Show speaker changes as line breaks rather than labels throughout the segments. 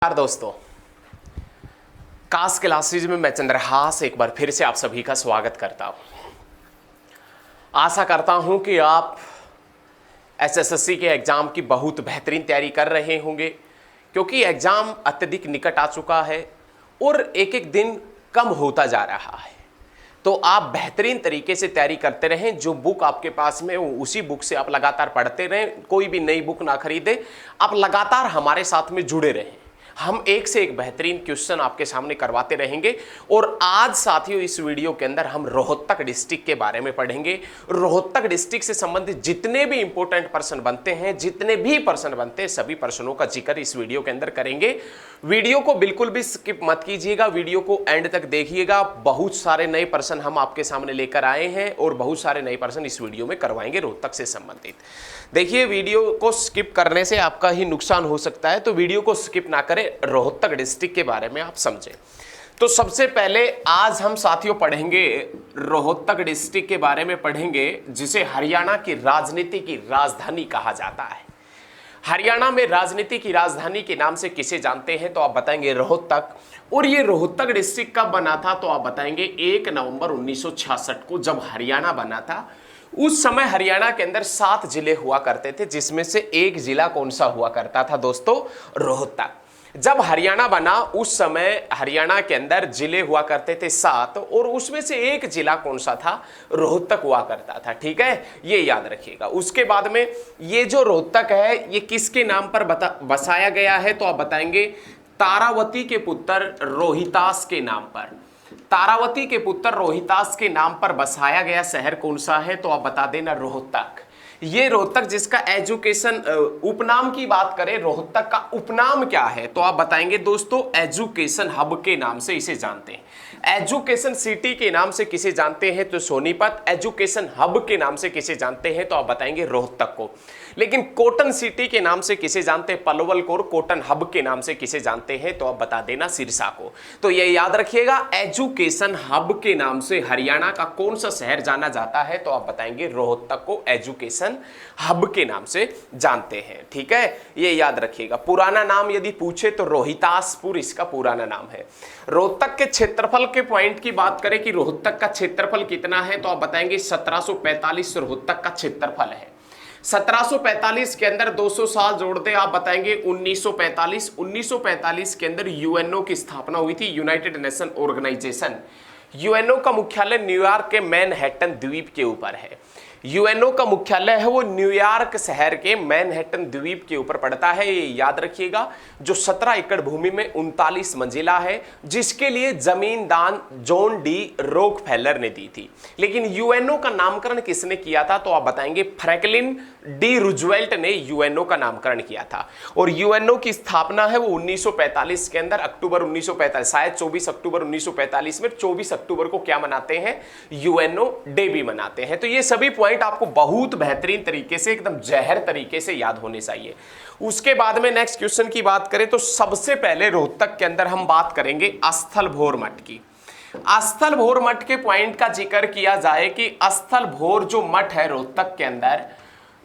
नमस्कार दोस्तों, कास क्लासेज में मैं चंद्रहास एक बार फिर से आप सभी का स्वागत करता हूं। आशा करता हूं कि आप एसएससी के एग्जाम की बहुत बेहतरीन तैयारी कर रहे होंगे, क्योंकि एग्जाम अत्यधिक निकट आ चुका है और एक एक दिन कम होता जा रहा है। तो आप बेहतरीन तरीके से तैयारी करते रहें। जो बुक आपके पास में उसी बुक से आप लगातार पढ़ते रहें, कोई भी नई बुक ना खरीदें। आप लगातार हमारे साथ में जुड़े रहें। हम एक से एक बेहतरीन क्वेश्चन आपके सामने करवाते रहेंगे। और आज साथियों, इस वीडियो के अंदर हम रोहतक डिस्ट्रिक्ट के बारे में पढ़ेंगे। रोहतक डिस्ट्रिक्ट से संबंधित जितने भी इंपॉर्टेंट प्रश्न बनते हैं, जितने भी प्रश्न बनते हैं, सभी प्रश्नों का जिक्र इस वीडियो के अंदर करेंगे। वीडियो को बिल्कुल भी स्किप मत कीजिएगा, वीडियो को एंड तक देखिएगा। बहुत सारे नए प्रश्न हम आपके सामने लेकर आए हैं और बहुत सारे नए प्रश्न इस वीडियो में करवाएंगे रोहतक से संबंधित। देखिए, वीडियो को स्किप करने से आपका ही नुकसान हो सकता है, तो वीडियो को स्किप ना करें, रोहतक डिस्ट्रिक्ट के बारे में आप समझें। तो सबसे पहले आज हम साथियों पढ़ेंगे रोहतक डिस्ट्रिक्ट के बारे में पढ़ेंगे, जिसे हरियाणा की राजनीति की राजधानी कहा जाता है। हरियाणा में राजनीति की राजधानी के नाम से किसे जानते हैं, तो आप बताएंगे रोहतक। और ये रोहतक डिस्ट्रिक्ट कब बना था, तो आप बताएंगे 1 नवंबर 1966 को जब हरियाणा बना था। उस समय हरियाणा के अंदर 7 जिले हुआ करते थे, जिसमें से एक जिला कौन सा हुआ करता था दोस्तों, रोहतक। जब हरियाणा बना उस समय हरियाणा के अंदर जिले हुआ करते थे 7, और उसमें से एक जिला कौन सा था, रोहतक हुआ करता था। ठीक है, ये याद रखिएगा। उसके बाद में ये जो रोहतक है, ये किसके नाम पर बसाया गया है, तो आप बताएंगे तारावती के पुत्र रोहितास के नाम पर। तारावती के पुत्र रोहितास के नाम पर बसाया गया शहर कौन सा है, तो आप बता देना रोहतक। ये रोहतक, जिसका एजुकेशन उपनाम की बात करें, रोहतक का उपनाम क्या है, तो आप बताएंगे दोस्तों एजुकेशन हब के नाम से इसे जानते हैं। एजुकेशन सिटी के नाम से किसे जानते हैं, तो सोनीपत। एजुकेशन हब के नाम से किसे जानते हैं, तो आप बताएंगे रोहतक को। लेकिन कॉटन सिटी के नाम से किसे जानते हैं, पलवल को। और कॉटन हब के नाम से किसे जानते हैं, तो आप बता देना सिरसा को। तो ये याद रखिएगा, एजुकेशन हब के नाम से हरियाणा का कौन सा शहर जाना जाता है, तो आप बताएंगे रोहतक को एजुकेशन हब के नाम से जानते हैं। ठीक है, ये याद रखिएगा। पुराना नाम यदि पूछे तो रोहितासपुर इसका पुराना नाम है। रोहतक के क्षेत्रफल के पॉइंट की बात करें कि रोहतक का क्षेत्रफल कितना है, तो आप बताएंगे 1745 रोहतक का क्षेत्रफल है। 1745 के अंदर 200 साल जोड़ते आप बताएंगे 1945। 1945 के अंदर यूएनओ की स्थापना हुई थी, यूनाइटेड नेशन ऑर्गेनाइजेशन। यूएनओ का मुख्यालय न्यूयॉर्क के मैनहट्टन द्वीप के ऊपर है। यूएनओ का मुख्यालय है वो न्यूयॉर्क शहर के मैनहट्टन द्वीप के ऊपर पड़ता है। ये याद रखिएगा, जो 17 एकड़ भूमि में 39 मंजिला है, जिसके लिए जमीन दान जॉन डी रॉकफेलर ने दी थी। लेकिन यूएनओ का नामकरण किसने किया था, तो आप बताएंगे फ्रैंकलिन डी रूजवेल्ट ने यूएनओ का नामकरण किया था। और यूएनओ की स्थापना है वो 1945 के अंदर, अक्टूबर 1945, शायद 24 अक्टूबर 1945 में। 24 अक्टूबर को क्या मनाते हैं, यूएनओ डे भी मनाते हैं। तो ये सभी पॉइंट आपको बहुत बेहतरीन तरीके से, एकदम जहर तरीके से याद होने चाहिए। उसके बाद में नेक्स्ट क्वेश्चन की बात करें तो सबसे पहले रोहतक के अंदर हम बात करेंगे स्थलभोर मठ की। स्थलभोर मठ के पॉइंट का जिक्र किया जाए कि स्थलभोर जो मठ है रोहतक के अंदर,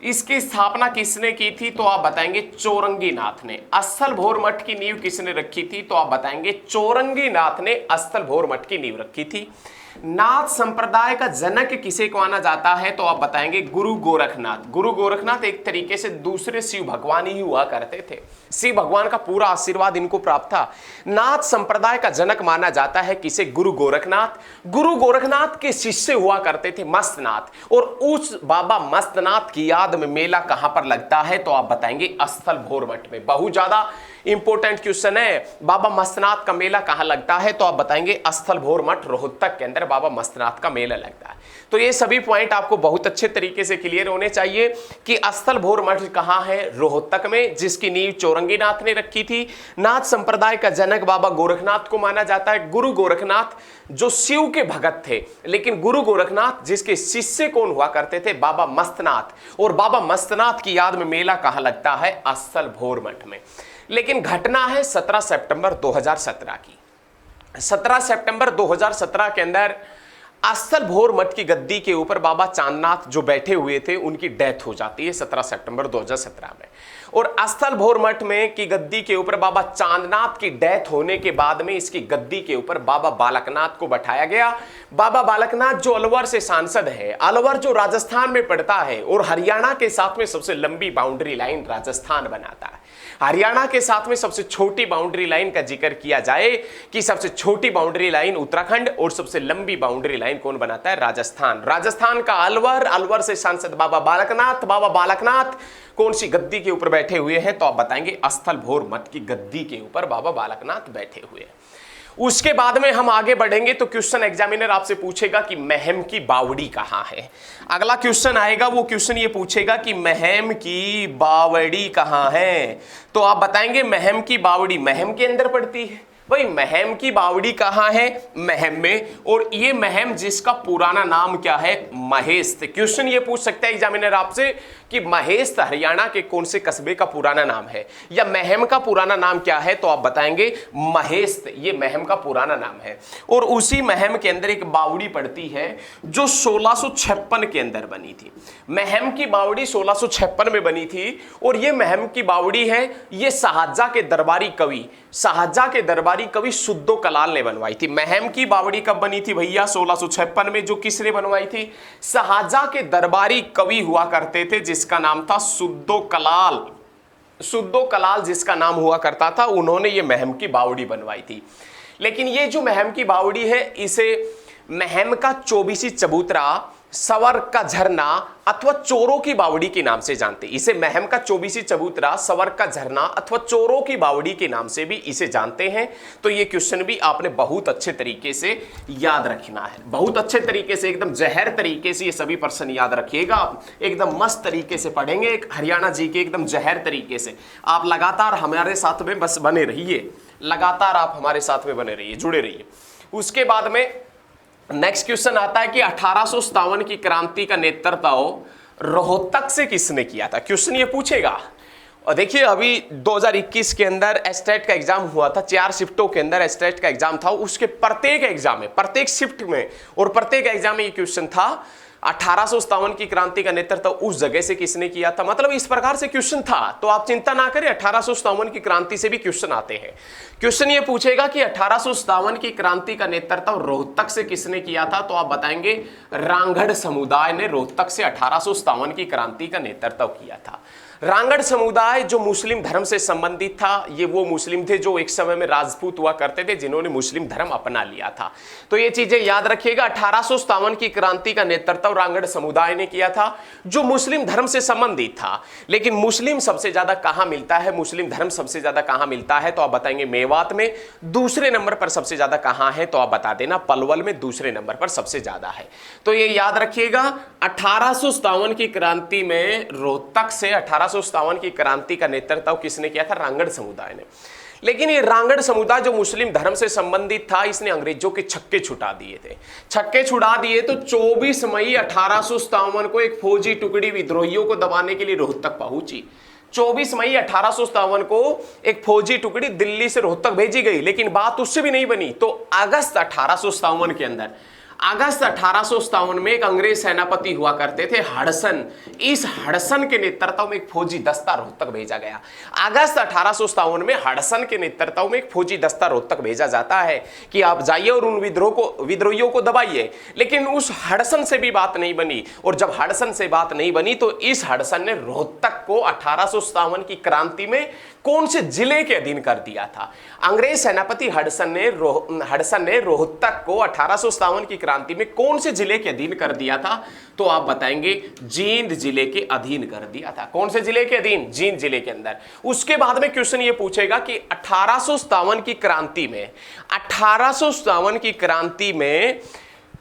इसकी स्थापना किसने की थी, तो आप बताएंगे चौरंगीनाथ ने। स्थलभोर मठ की नींव किसने रखी थी, तो आप बताएंगे चौरंगीनाथ ने स्थलभोर मठ की नींव रखी थी। नाथ संप्रदाय का जनक किसे को माना जाता है, तो आप बताएंगे गुरु गोरखनाथ। गुरु गोरखनाथ एक तरीके से दूसरे शिव भगवान ही हुआ करते थे। शिव भगवान का पूरा आशीर्वाद इनको प्राप्त था। नाथ संप्रदाय का जनक माना जाता है किसे, गुरु गोरखनाथ। गुरु गोरखनाथ के शिष्य हुआ करते थे मस्तनाथ। और उस बाबा मस्तनाथ की याद में मेला कहां पर लगता है, तो आप बताएंगे स्थलभोर मठ में। बहुत ज्यादा इंपॉर्टेंट क्वेश्चन है, बाबा मस्तनाथ का मेला कहां लगता है, तो आप बताएंगे स्थलभोर मठ रोहतक के अंदर बाबा मस्तनाथ का मेला लगता है। तो ये सभी पॉइंट आपको बहुत अच्छे तरीके से क्लियर होने चाहिए कि स्थलभोर मठ कहां है, रोहतक में, जिसकी नींव चौरंगीनाथ ने रखी थी। नाथ संप्रदाय का जनक बाबा गोरखनाथ को माना जाता है। गुरु गोरखनाथ जो शिव के भगत थे, लेकिन गुरु गोरखनाथ जिसके शिष्य कौन हुआ करते थे, बाबा मस्तनाथ। और बाबा मस्तनाथ की याद में मेला कहां लगता है, स्थलभोर मठ में। लेकिन घटना है 17 सितंबर 2017 की। 17 सितंबर 2017 के अंदर स्थलभोर मठ की गद्दी के ऊपर बाबा चांदनाथ जो बैठे हुए थे, उनकी डेथ हो जाती है 17 सितंबर 2017 में। और स्थल भोर मठ में की गद्दी के ऊपर बाबा चांदनाथ की डेथ होने के बाद में इसकी गद्दी के ऊपर बाबा बालकनाथ को बैठाया गया। बाबा बालकनाथ जो अलवर से सांसद है, अलवर जो राजस्थान में पड़ता है और हरियाणा के साथ में सबसे लंबी बाउंड्री लाइन राजस्थान बनाता है। हरियाणा के साथ में सबसे छोटी बाउंड्री लाइन का जिक्र किया जाए कि सबसे छोटी बाउंड्री लाइन उत्तराखंड और सबसे लंबी बाउंड्री लाइन कौन बनाता है? राजस्थान। राजस्थान का अलवर, अलवर से सांसद बाबा बालकनाथ। बाबा बालकनाथ कौन सी गद्दी के ऊपर बैठे हुए हैं? तो आप बताएंगे स्थल भोर मठ की गद्दी के ऊपर बाबा बालकनाथ बैठे हुए हैं। उसके बाद में हम आगे बढ़ेंगे तो क्वेश्चन एग्जामिनर आपसे पूछेगा कि महम की बावड़ी कहां है। अगला क्वेश्चन आएगा, वो क्वेश्चन ये पूछेगा कि महम की बावड़ी कहां है। तो आप बताएंगे महम की बावड़ी महम के अंदर पड़ती है। भाई महम की बावड़ी कहां है? महम में। और ये महम जिसका पुराना नाम क्या है? महेश्त। क्वेश्चन ये पूछ सकता है एग्जामिनर आपसे कि महेश्त हरियाणा के कौन से कस्बे का पुराना नाम है, या महम का पुराना नाम क्या है? तो आप बताएंगे महेश्त, ये महम का पुराना नाम है। और उसी महम के अंदर एक बावड़ी पड़ती है जो 1656 के अंदर बनी थी। महम की बावड़ी 1656 में बनी थी। और ये महम की बावड़ी है, ये शाहजहां के दरबारी कवि, शाहजहां के दरबारी कवि सुद्दो कलाल ने बनवाई थी। महम की बावड़ी कब बनी थी भैया? 1656 में। जो किसने बनवाई थी? शाहजहां के दरबारी कवि हुआ करते थे जिसका नाम था सुद्दो कलाल। सुद्दो कलाल जिसका नाम हुआ करता था, उन्होंने ये महम की बावड़ी बनवाई थी। लेकिन ये जो महम की बावड़ी है, इसे महम का चौबीसी चबूतरा, सवर का झरना अथवा चोरों की बावड़ी के नाम से जानते। इसे महम का चौबीसी चबूतरा, सवर का झरना अथवा चोरों की बावड़ी के नाम से भी इसे जानते हैं। तो ये क्वेश्चन भी आपने बहुत अच्छे तरीके से याद रखना है, बहुत अच्छे तरीके से, एकदम जहर तरीके से ये सभी प्रश्न याद रखिएगा। आप एकदम मस्त तरीके से पढ़ेंगे, एक हरियाणा जी के एकदम जहर तरीके से। आप लगातार हमारे साथ में बस बने रहिए, लगातार आप हमारे साथ में बने रहिए, जुड़े रहिए। उसके बाद में नेक्स्ट क्वेश्चन आता है कि 1857 की क्रांति का नेतृत्व रोहतक से किसने किया था? क्वेश्चन ये पूछेगा। और देखिए अभी 2021 के अंदर एस्टेट का एग्जाम हुआ था, 4 शिफ्टों के अंदर एस्टेट का एग्जाम था। उसके प्रत्येक एग्जाम में, प्रत्येक शिफ्ट में और प्रत्येक एग्जाम में ये क्वेश्चन था 1857 की क्रांति का नेतृत्व उस जगह से किसने किया था। मतलब इस प्रकार से क्वेश्चन था। तो आप चिंता ना करें, 1857 की क्रांति से भी क्वेश्चन आते हैं। क्वेश्चन ये पूछेगा कि 1857 की क्रांति का नेतृत्व रोहतक से किसने किया था। तो आप बताएंगे रांगड़ समुदाय ने रोहतक से 1857 की क्रांति का नेतृत्व किया था। रांगड़ समुदाय जो मुस्लिम धर्म से संबंधित था, ये वो मुस्लिम थे जो एक समय में राजपूत हुआ करते थे, जिन्होंने मुस्लिम धर्म अपना लिया था। तो ये चीजें याद रखिएगा। 1857 की क्रांति का नेतृत्व रांगड़ समुदाय ने किया था जो मुस्लिम धर्म से संबंधित था। लेकिन मुस्लिम सबसे ज्यादा कहां मिलता है, मुस्लिम धर्म सबसे ज्यादा कहां मिलता है? तो आप बताएंगे मेवात में। दूसरे नंबर पर सबसे ज्यादा कहां है? तो आप बता देना पलवल में दूसरे नंबर पर सबसे ज्यादा है। तो ये याद रखिएगा। 1857 की क्रांति में रोहतक से 1857 की क्रांति का नेतृत्व किसने किया था? रांगड़ समुदाय ने। लेकिन ये रांगड़ समुदाय जो मुस्लिम धर्म से संबंधित था, इसने अंग्रेजों के छक्के छुड़ा दिए थे। छक्के छुड़ा दिए तो 24 मई 1857 को एक फौजी टुकड़ी विद्रोहियों को दबाने के लिए रोहतक पहुंची। 24 मई 1857 को एक फौजी टुकड़ी दिल्ली से रोहतक भेजी गई। लेकिन बात उससे भी नहीं बनी। तो अगस्त 1857 के अंदर, अगस्त 1857 में एक अंग्रेज सेनापति हुआ करते थे हडसन। इस हडसन के नेतृत्व में एक फौजी दस्ता रोहतक भेजा गया। अगस्त 1857 में हडसन के नेतृत्व में एक फौजी दस्ता रोहतक भेजा जाता है कि आप जाइए और उन विद्रोहियों को दबाइए। लेकिन उस हडसन से भी बात नहीं बनी। और जब हडसन से बात नहीं बनी तो इस हडसन ने रोहतक को 1857 की क्रांति में कौन से जिले के अधीन कर दिया था? अंग्रेज सेनापति हडसन ने रोहतक को 1857 की क्रांति में कौन से जिले के अधीन कर दिया था? तो आप बताएंगे जींद जिले के अधीन कर दिया था। कौन से जिले के अधीन? जींद जिले के अंदर। उसके बाद में क्वेश्चन ये पूछेगा कि 1857 की क्रांति में, 1857 की क्रांति में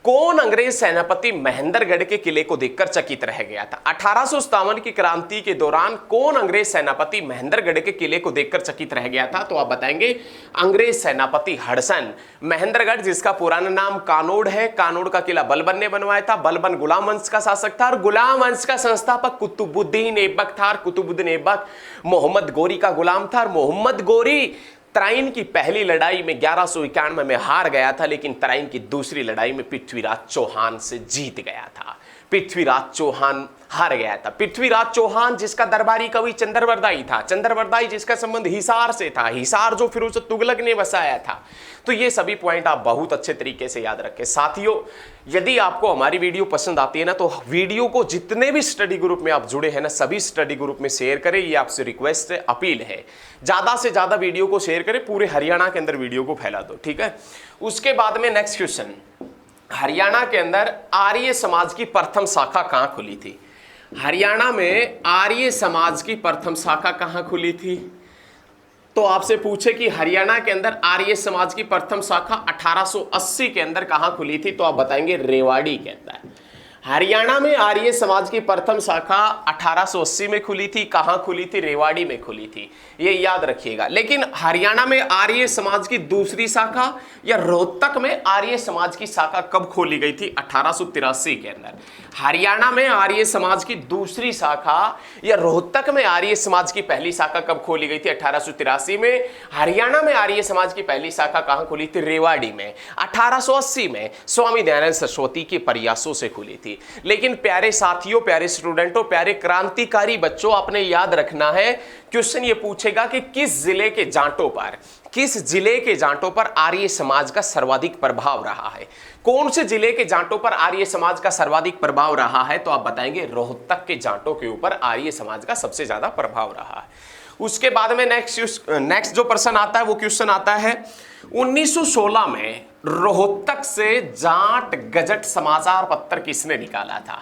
कौन अंग्रेज सेनापति महेंद्रगढ़ के किले को देखकर चकित रह गया था? 1857 की क्रांति के दौरान कौन अंग्रेज सेनापति महेंद्रगढ़ के किले को देखकर चकित रह गया था? तो आप बताएंगे अंग्रेज सेनापति हडसन। महेंद्रगढ़ जिसका पुराना नाम कानोड़ है, कानोड़ का किला बलबन ने बनवाया था। बलबन गुलाम वंश का शासक था और गुलाम वंश का संस्थापक कुतुबुद्दीन ऐबक था। कुतुबुद्दीन ऐबक मोहम्मद गोरी का गुलाम था। और मोहम्मद गोरी तराइन की पहली लड़ाई में 1191 में हार गया था, लेकिन तराइन की दूसरी लड़ाई में पृथ्वीराज चौहान से जीत गया था। पृथ्वीराज चौहान हार गया था। पृथ्वीराज चौहान जिसका दरबारी कवि चंद्रवरदाई था, चंद्रवरदाई जिसका संबंध हिसार से था, हिसार जो फिरोज तुगलक ने बसाया था। तो ये सभी पॉइंट आप बहुत अच्छे तरीके से याद रखें। साथियों, यदि आपको हमारी वीडियो पसंद आती है ना, तो वीडियो को जितने भी स्टडी ग्रुप में आप जुड़े हैं ना, सभी स्टडी ग्रुप में शेयर करें। ये आपसे रिक्वेस्ट है, अपील है, ज्यादा से ज्यादा वीडियो को शेयर करें, पूरे हरियाणा के अंदर वीडियो को फैला दो, ठीक है। उसके बाद में नेक्स्ट क्वेश्चन, हरियाणा के अंदर आर्य समाज की प्रथम शाखा कहां खुली थी? हरियाणा में आर्य समाज की प्रथम शाखा कहां खुली थी? तो आपसे पूछे कि हरियाणा के अंदर आर्य समाज की प्रथम शाखा 1880 के अंदर कहां खुली थी, तो आप बताएंगे रेवाड़ी के अंदर। हरियाणा में आर्य समाज की प्रथम शाखा 1880 में खुली थी। कहां खुली थी? रेवाड़ी में खुली थी, ये याद रखिएगा। लेकिन हरियाणा में आर्य समाज की दूसरी शाखा या रोहतक में आर्य समाज की शाखा कब खोली गई थी? 1883 के अंदर। हरियाणा में आर्य समाज की दूसरी शाखा या रोहतक में आर्य समाज की पहली शाखा कब खोली गई थी? 1883 में। हरियाणा में आर्य समाज की पहली शाखा कहां खुली थी? रेवाड़ी में। 1880 में स्वामी दयानंद सरस्वती के प्रयासों से खुली थी। लेकिन प्यारे साथियों, प्यारे स्टूडेंटों, प्यारे क्रांतिकारी बच्चों, आपने याद रखना है, क्वेश्चन ये पूछेगा कि किस जिले के जाटों पर आर्य समाज का सर्वाधिक प्रभाव रहा है? कौन से जिले के जाटों पर आर्य समाज का सर्वाधिक प्रभाव रहा है? तो आप बताएंगे रोहतक के जाटों के ऊपर आर्य समाज का सबसे ज्यादा प्रभाव रहा है। उसके बाद में नेक्स्ट जो प्रश्न आता है वो क्वेश्चन आता है 1916 में रोहतक से जाट गजट समाचार पत्र किसने निकाला था?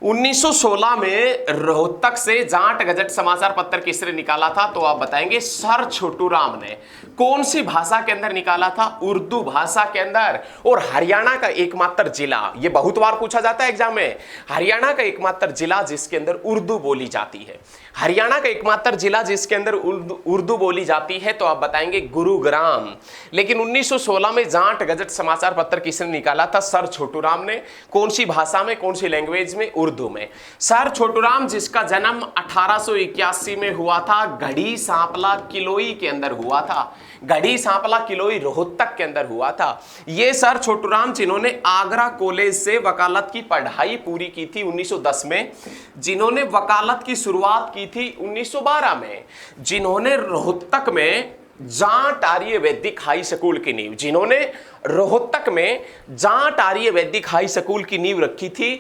1916 में रोहतक से जाट गजट समाचार पत्र किसने निकाला था? तो आप बताएंगे सर छोटू राम ने। कौन सी भाषा के अंदर निकाला था? उर्दू भाषा के अंदर। और हरियाणा का एकमात्र जिला, ये बहुत बार पूछा जाता है एग्जाम में, हरियाणा का एकमात्र जिला जिसके अंदर उर्दू बोली जाती है, हरियाणा का एकमात्र जिला जिसके अंदर उर्दू बोली जाती है, तो आप बताएंगे गुरुग्राम। लेकिन 1916 में जाट गजट समाचार पत्र किसने निकाला था? सर छोटू राम ने। कौन सी भाषा में, कौन सी लैंग्वेज में? उर्दू में। सर छोटू राम जिसका जन्म 1881 में हुआ था, घड़ी सांपला किलोई के अंदर हुआ था, घड़ी सांपला किलोई रोहतक के अंदर हुआ था। ये सर छोटू राम जिन्होंने आगरा कॉलेज से वकालत की पढ़ाई पूरी की थी 1910 में, जिन्होंने वकालत की शुरुआत की थी 1912 में, जिन्होंने रोहतक में जाट आर्य वैदिक हाई स्कूल की नींव, जिन्होंने रोहतक में जाट आर्य वैदिक हाई स्कूल की नींव रखी थी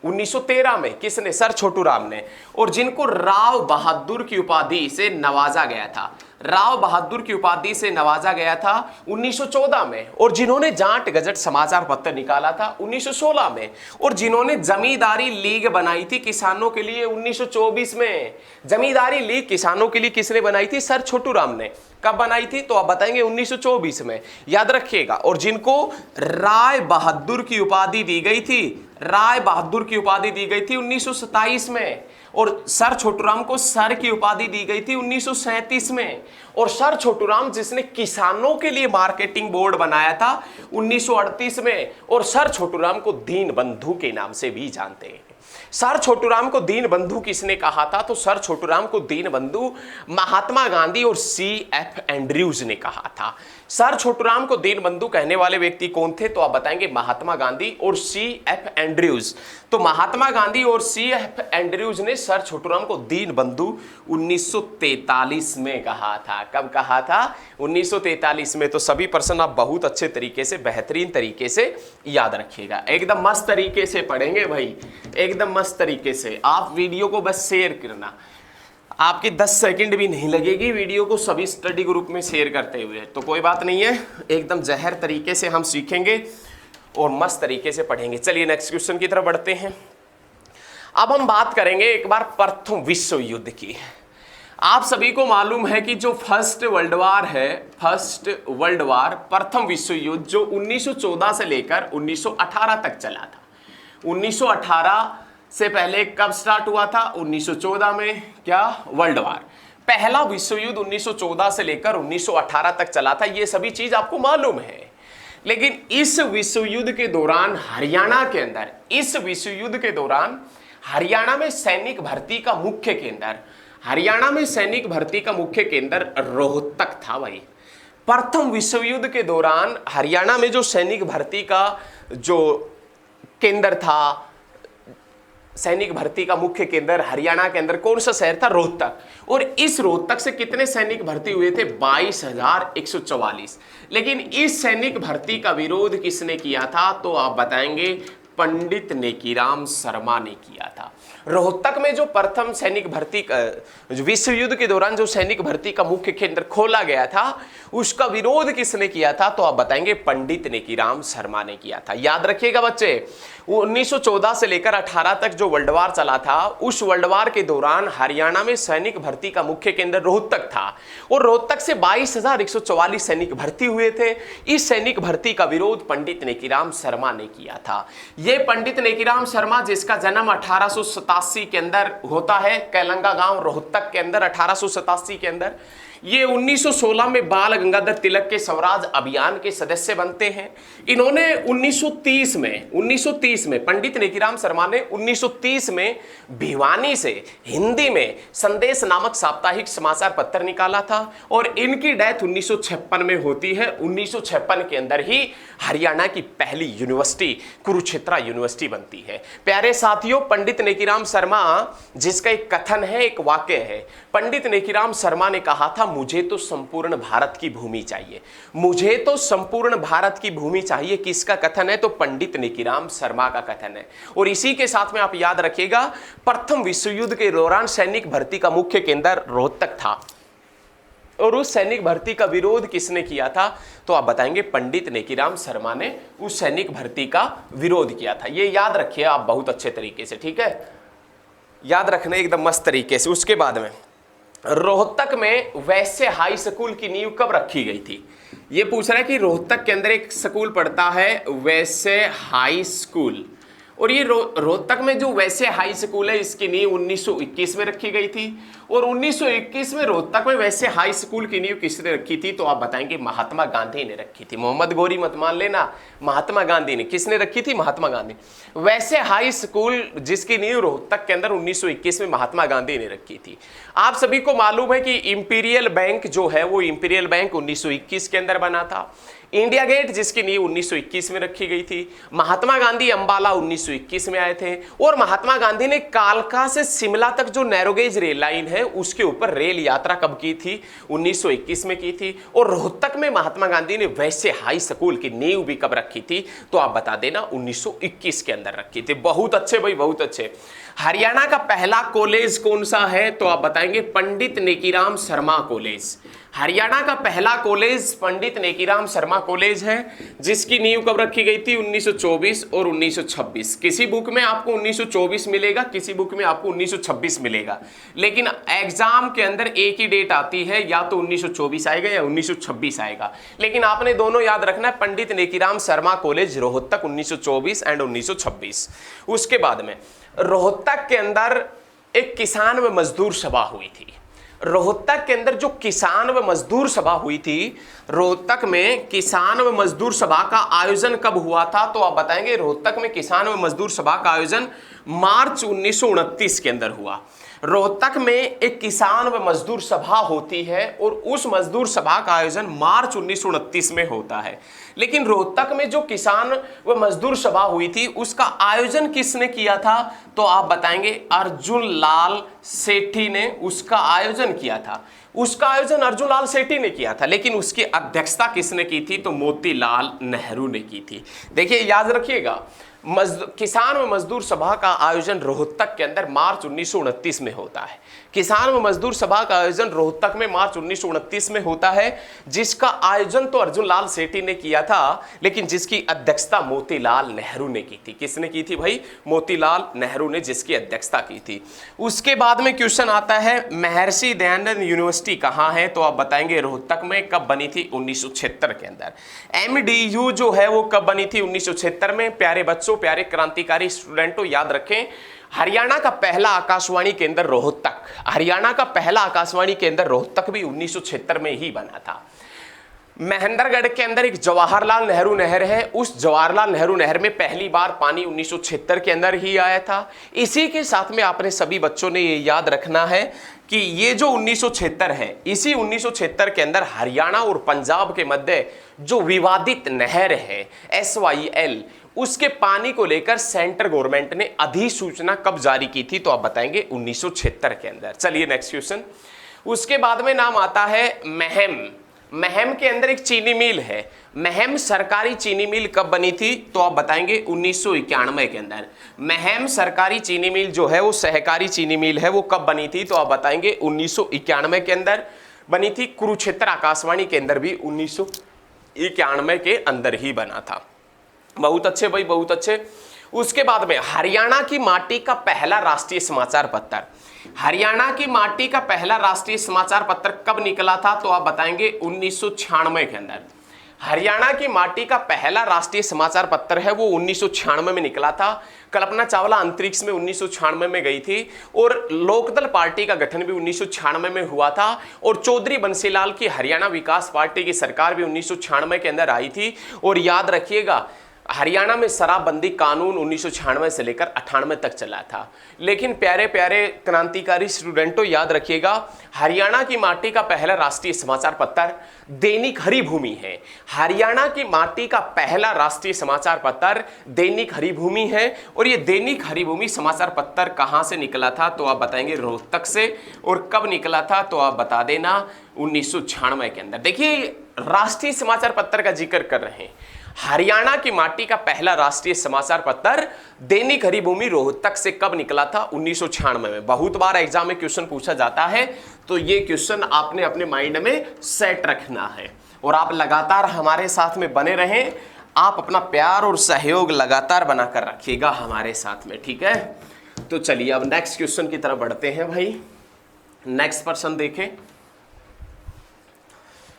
1913 में। किसने? सर छोटू राम ने। और जिनको राव बहादुर की उपाधि से नवाजा गया था, राव बहादुर की उपाधि से नवाजा गया था 1914 में। और जिन्होंने जाट गजट समाचार पत्र निकाला था 1916 में। और जिन्होंने जमींदारी लीग बनाई थी किसानों के लिए 1924 में। जमींदारी लीग किसानों के लिए किसने बनाई थी? सर छोटू राम ने। कब बनाई थी? तो आप बताएंगे 1924 में, याद रखिएगा। और जिनको राय बहादुर की उपाधि दी गई थी, राय बहादुर की उपाधि दी गई थी 1927 में। और सर छोटू राम को सर की उपाधि दी गई थी 1937 में। और सर छोटू राम जिसने किसानों के लिए मार्केटिंग बोर्ड बनाया था 1938 में। और सर छोटू राम को दीन बंधु के नाम से भी जानते हैं। सर छोटू राम को दीन बंधु किसने कहा था? तो सर छोटू राम को दीन बंधु महात्मा गांधी और C.F. एंड्रयूज ने कहा था। सर छोटू राम को दीन बंधु कहने वाले व्यक्ति कौन थे? तो आप बताएंगे महात्मा गांधी और C.F. एंड्रयूज। तो महात्मा गांधी और C.F. एंड्रयूज ने सर छोटू राम को दीन बंधु 1943 में कहा था। कब कहा था? 1943 में। तो सभी प्रश्न आप बहुत अच्छे तरीके से, बेहतरीन तरीके से याद रखिएगा। एकदम मस्त तरीके से पढ़ेंगे भाई, एकदम मस्त तरीके से। आप वीडियो को बस शेयर करना, आपकी 10 सेकंड भी नहीं लगेगी वीडियो को सभी स्टडी ग्रुप में शेयर करते हुए। तो कोई बात नहीं है, एकदम जहर तरीके से हम सीखेंगे और मस्त तरीके से पढ़ेंगे। चलिए नेक्स्ट क्वेश्चन की तरफ बढ़ते हैं। अब हम बात करेंगे एक बार प्रथम विश्व युद्ध की। आप सभी को मालूम है कि जो फर्स्ट वर्ल्ड वार है, फर्स्ट वर्ल्ड वार, प्रथम विश्व युद्ध, जो 1914 से लेकर 1918 तक चला था। 1918 से पहले कब स्टार्ट हुआ था? 1914 में। क्या? World war. पहला विश्व युद्ध 1914 से लेकर 1918 तक चला था, ये सभी चीज आपको मालूम है। लेकिन इस विश्व युद्ध के दौरान हरियाणा के अंदर, इस विश्व युद्ध के दौरान हरियाणा में सैनिक भर्ती का मुख्य केंद्र, हरियाणा में सैनिक भर्ती का मुख्य केंद्र रोहतक था भाई। प्रथम विश्व युद्ध के दौरान हरियाणा में जो सैनिक भर्ती का जो केंद्र था, सैनिक भर्ती का मुख्य केंद्र हरियाणा के अंदर कौन सा शहर था? रोहतक। और इस रोहतक से कितने सैनिक भर्ती हुए थे? 22,144। लेकिन इस सैनिक भर्ती का विरोध किसने किया था? तो आप बताएंगे पंडित नेकीराम शर्मा ने किया था। रोहतक में जो प्रथम सैनिक भर्ती जो विश्व युद्ध के दौरान जो सैनिक भर्ती का मुख्य केंद्र खोला गया था, उसका विरोध किसने किया था? तो आप बताएंगे पंडित नेकीराम शर्मा ने किया था। याद रखिएगा बच्चे, 1914 से लेकर 18 तक जो वर्ल्ड वार चला था, उस वर्ल्ड वार के दौरान हरियाणा में सैनिक भर्ती का मुख्य केंद्र रोहतक था और रोहतक से 22,144 सैनिक भर्ती हुए थे। इस सैनिक भर्ती का विरोध पंडित नेकीराम शर्मा ने किया था। ये पंडित नेकीराम शर्मा, जिसका जन्म 1887 के अंदर होता है, कैलंगा गांव रोहतक के अंदर 1887 के अंदर, ये 1916 में बाल गंगाधर तिलक के स्वराज अभियान के सदस्य बनते हैं। इन्होंने 1930 में पंडित नेकीराम शर्मा ने 1930 में भिवानी से हिंदी में संदेश नामक साप्ताहिक समाचार पत्र निकाला था और इनकी डेथ 1956 में होती है। 1956 के अंदर ही हरियाणा की पहली यूनिवर्सिटी कुरुक्षेत्र यूनिवर्सिटी बनती है। प्यारे साथियों, पंडित नेकीराम शर्मा, जिसका एक कथन है, एक वाक्य है, पंडित नेकीराम शर्मा ने कहा था, मुझे तो संपूर्ण भारत की भूमि चाहिए, मुझे तो संपूर्ण भारत की भूमि चाहिए। किसका कथन है? तो पंडित नेकीराम शर्मा का कथन है। और इसी के साथ में आप याद रखिएगा, प्रथम विश्व युद्ध के दौरान सैनिक भर्ती का मुख्य केंद्र रोहतक था और उस सैनिक भर्ती का विरोध किसने किया था? तो आप बताएंगे पंडित नेकीराम शर्मा ने उस सैनिक भर्ती का विरोध किया था। ये याद रखिए आप बहुत अच्छे तरीके से, ठीक है, याद रखना एकदम मस्त तरीके से। उसके बाद में रोहतक में वैश्य हाई स्कूल की नींव कब रखी गई थी? ये पूछ रहा है कि रोहतक के अंदर एक स्कूल पढ़ता है वैश्य हाई स्कूल, और ये रोहतक में जो वैश्य हाई स्कूल है, इसकी नींव 1921 में रखी गई थी। और 1921 में रोहतक में वैश्य हाई स्कूल की नींव किसने रखी थी? तो आप बताएंगे महात्मा गांधी ने रखी थी। मोहम्मद गौरी मत मान लेना, महात्मा गांधी ने। किसने रखी थी? महात्मा गांधी। वैश्य हाई स्कूल जिसकी नींव रोहतक के अंदर 1921 में महात्मा गांधी ने रखी थी। आप सभी को मालूम है कि इंपीरियल बैंक जो है, वो इंपीरियल बैंक 1921 के अंदर बना था। इंडिया गेट जिसकी नींव 1921 में रखी गई थी। महात्मा गांधी अंबाला 1921 में आए थे और महात्मा गांधी ने कालका से शिमला तक जो नैरोगेज रेल लाइन है, उसके ऊपर रेल यात्रा कब की थी? 1921 में की थी। और रोहतक में महात्मा गांधी ने वैसे हाई स्कूल की नींव भी कब रखी थी? तो आप बता देना 1921 के अंदर रखी थी। बहुत अच्छे भाई, बहुत अच्छे। हरियाणा का पहला कॉलेज कौन सा है? तो आप बताएंगे पंडित नेकीराम शर्मा कॉलेज। हरियाणा का पहला कॉलेज पंडित नेकीराम शर्मा कॉलेज है, जिसकी नींव कब रखी गई थी? 1924 और 1926। किसी बुक में आपको 1924 मिलेगा, किसी बुक में आपको 1926 मिलेगा, लेकिन एग्जाम के अंदर एक ही डेट आती है, या तो 1924 आएगा या 1926 आएगा। लेकिन आपने दोनों याद रखना है, पंडित नेकीराम शर्मा कॉलेज रोहतक 1924 एंड 1926। उसके बाद में रोहतक के अंदर एक किसान व मजदूर सभा हुई थी। रोहतक के अंदर जो किसान व मजदूर सभा हुई थी, रोहतक में किसान व मजदूर सभा का आयोजन कब हुआ था? तो आप बताएंगे रोहतक में किसान व मजदूर सभा का आयोजन मार्च 1929 के अंदर हुआ। रोहतक में एक किसान व मजदूर सभा होती है और उस मजदूर सभा का आयोजन मार्च 1929 में होता है। लेकिन रोहतक में जो किसान व मजदूर सभा हुई थी, उसका आयोजन किसने किया था? तो आप बताएंगे अर्जुन लाल सेठी ने उसका आयोजन किया था। उसका आयोजन अर्जुन लाल सेठी ने किया था, लेकिन उसकी अध्यक्षता किसने की थी? तो मोतीलाल नेहरू ने की थी। देखिए याद रखिएगा, किसान व मजदूर सभा का आयोजन रोहतक के अंदर मार्च 1929 में होता है। किसान व मजदूर सभा का आयोजन रोहतक में मार्च 1929 में होता है, जिसका आयोजन तो अर्जुन लाल सेठी ने किया था, लेकिन जिसकी अध्यक्षता मोतीलाल नेहरू ने की थी। किसने की थी भाई? मोतीलाल नेहरू ने जिसकी अध्यक्षता की थी। उसके बाद में क्वेश्चन आता है, महर्षि दयानंद यूनिवर्सिटी कहाँ है? तो आप बताएंगे रोहतक में। कब बनी थी? 1976 के अंदर। MDU जो है वो कब बनी थी? 1976 में। प्यारे बच्चों, प्यारे क्रांतिकारी स्टूडेंटों, याद रखें, हरियाणा का पहला आकाशवाणी केंद्र रोहतक, हरियाणा का पहला आकाशवाणी केंद्र रोहतक भी 1976 में ही बना था। महेंद्रगढ़ के अंदर एक जवाहरलाल नेहरू नहर है, उस जवाहरलाल नेहरू नहर में पहली बार पानी 1976 के अंदर ही आया था। इसी के साथ में आपने सभी बच्चों ने ये याद रखना है कि ये जो 1976 है, इसी 1976 के अंदर हरियाणा और पंजाब के मध्य जो विवादित नहर है SYL, उसके पानी को लेकर सेंट्रल गवर्नमेंट ने अधिसूचना कब जारी की थी? तो आप बताएंगे 1976 के अंदर। चलिए नेक्स्ट क्वेश्चन। उसके बाद में नाम आता है महम। महम के अंदर एक चीनी मिल है। महम सरकारी चीनी मिल कब बनी थी? तो आप बताएंगे 1991 के अंदर। महम सरकारी चीनी मिल जो है वो सहकारी चीनी मिल है, वो कब बनी थी? तो आप बताएंगे 1991 के अंदर बनी थी। कुरुक्षेत्र आकाशवाणी के अंदर भी 1991 के अंदर ही बना था। बहुत अच्छे भाई, बहुत अच्छे। उसके बाद में हरियाणा की माटी का पहला राष्ट्रीय समाचार पत्र, हरियाणा की माटी का पहला राष्ट्रीय समाचार पत्र कब निकला था? तो आप बताएंगे 1996 के अंदर। हरियाणा की माटी का पहला राष्ट्रीय समाचार पत्र है वो 1996 में निकला था। कल्पना चावला अंतरिक्ष में 1996 में गई थी और लोकदल पार्टी का गठन भी 1996 में हुआ था और चौधरी बंसीलाल की हरियाणा विकास पार्टी की सरकार भी 1996 के अंदर आई थी। और याद रखिएगा हरियाणा में शराबबंदी कानून 1996 से लेकर 98 तक चला था। लेकिन प्यारे प्यारे क्रांतिकारी स्टूडेंटों याद रखिएगा, हरियाणा की माटी का पहला राष्ट्रीय समाचार पत्र दैनिक हरिभूमि है। हरियाणा की माटी का पहला राष्ट्रीय समाचार पत्र दैनिक हरिभूमि है। और ये दैनिक हरिभूमि समाचार पत्र कहां से निकला था? तो आप बताएंगे रोहतक से। और कब निकला था? तो आप बता देना 1996 के अंदर। देखिए राष्ट्रीय समाचार पत्र का जिक्र कर रहे हैं। हरियाणा की माटी का पहला राष्ट्रीय समाचार पत्र दैनिक हरिभूमि रोहतक से कब निकला था? 1996 में। बहुत बार एग्जाम में क्वेश्चन पूछा जाता है, तो ये क्वेश्चन आपने अपने माइंड में सेट रखना है और आप लगातार हमारे साथ में बने रहें। आप अपना प्यार और सहयोग लगातार बनाकर रखिएगा हमारे साथ में, ठीक है? तो चलिए अब नेक्स्ट क्वेश्चन की तरफ बढ़ते हैं भाई। नेक्स्ट प्रश्न देखें।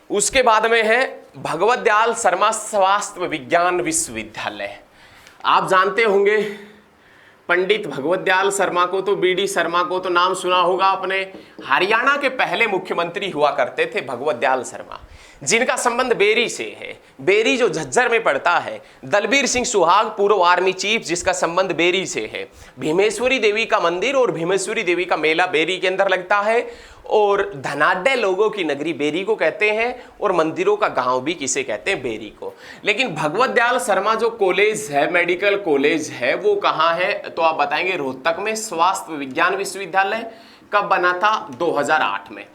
उसके बाद में है भगवत दयाल शर्मा स्वास्थ्य विज्ञान विश्वविद्यालय। आप जानते होंगे पंडित भगवत दयाल शर्मा को, तो बीडी शर्मा को तो नाम सुना होगा आपने। हरियाणा के पहले मुख्यमंत्री हुआ करते थे भगवत दयाल शर्मा, जिनका संबंध बेरी से है। बेरी जो झज्जर में पड़ता है। दलबीर सिंह सुहाग पूर्व आर्मी चीफ, जिसका संबंध बेरी से है। भीमेश्वरी देवी का मंदिर और भीमेश्वरी देवी का मेला बेरी के अंदर लगता है। और धनाढ्य लोगों की नगरी बेरी को कहते हैं और मंदिरों का गांव भी किसे कहते हैं? बेरी को। लेकिन भगवत दयाल शर्मा जो कॉलेज है, मेडिकल कॉलेज है, वो कहाँ है? तो आप बताएंगे रोहतक में। स्वास्थ्य विज्ञान विश्वविद्यालय कब बना था? 2008 में।